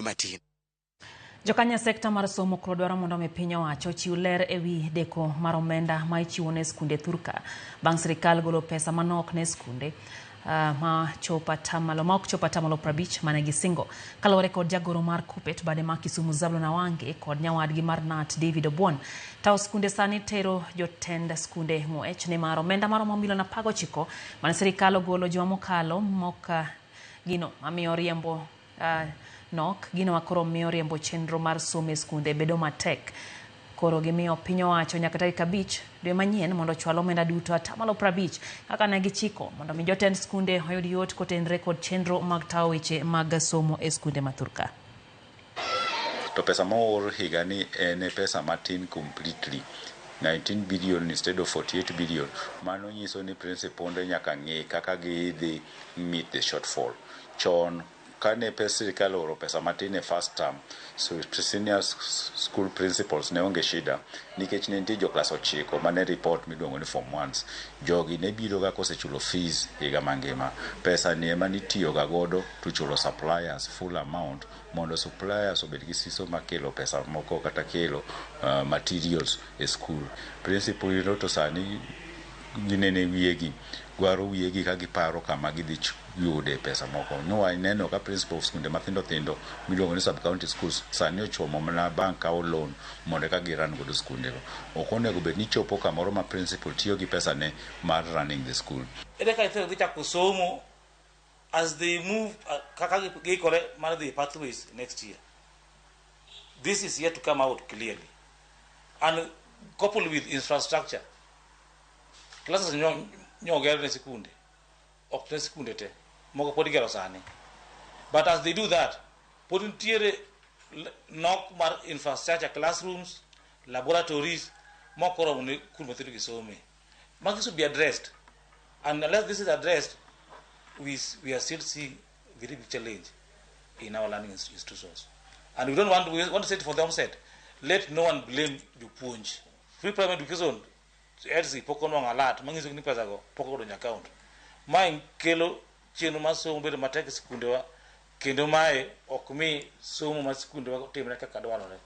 matin. Jokanya sekta mar somo koro dwaro mondo mi piny owacho chiw ler ewi deko mar omenda ma ichiwo ne skunde thurka bang' sirikal golo pesa manok ne skunde ma ok chopo atamalo 50 mane gisingo. Kaluwore kod jagoro mar Kuppet bade ma Kisumu Zablon Awange kod nyawadgi mar Nat David Obuon, tao skunde sani tero jotend skunde ng'wech ne mar omenda maromo milion 19 mane sirikal ogolo juma mokalo moka gino mamiyo riembo nok gino makoro miyo riembo chenro mar somo e skunde bedo matek. Koro gimiyo piny owacho nyaka tarik 5 dwe manyien mondo chwal omenda duto atamalo 50 kaka ne gichiko mondo mi jotend skunde oyud yot kotenre kod chenro mag tawo weche mag somo e skunde mathurka. To pesa moor higa ni en pesa matin completely, 19 billion instead of 48 billion. Mano nyiso ni principal nyaka ng'e kaka gidhi meet the shortfall. Chon kane pesa sirikal oro pesa matin e first term, so senior school principals ne onge shida nikech ne nitie jo class 9 mane report miluongo ni form 1s. Jogi ne biro ga kosechulo fees higa mangima. Pesa ni ema nitiyo ga godo to chulo suppliers full amount mondo suppliers obed gi siso makelo pesa moko kata kelo materials e school. Principal yino to sani ginene wiyegi gwaro wiyegi ka giparo kama gidhi yude pesa moko. No ineno ka principal of skunde mathindo thindo miluongo ni sub county schools sani ochomo mana bank kawo loan mondo ka giran godo skunde go. Ok onego bed ni chopo kamoro ma principal tiyo gi pesa ne mar running the school. Ere ka ito gichako somo as they move kaka gikore mar the pathways next year. This is yet to come out clearly. And coupled with infrastructure. Classes nyogere ne sikunde. Ok ne sikunde te. Moko podi gero sani. But as they do that, putting tiere nok mar infrastructure, classrooms, laboratories, moko ro ne kurmathiru gisome. Must should be addressed. And unless this is addressed, we are still seeing very big challenge in our learning institutions. And we want to say it from the onset. Let no one blame the punch. Free primary education, LC poko no alert, mangizo ni pesa go poko do account. Mai kelo cheno masomo bedo matek sikunde wa kendo mae ok mi somo ma sikunde wa timre kaka dwarore.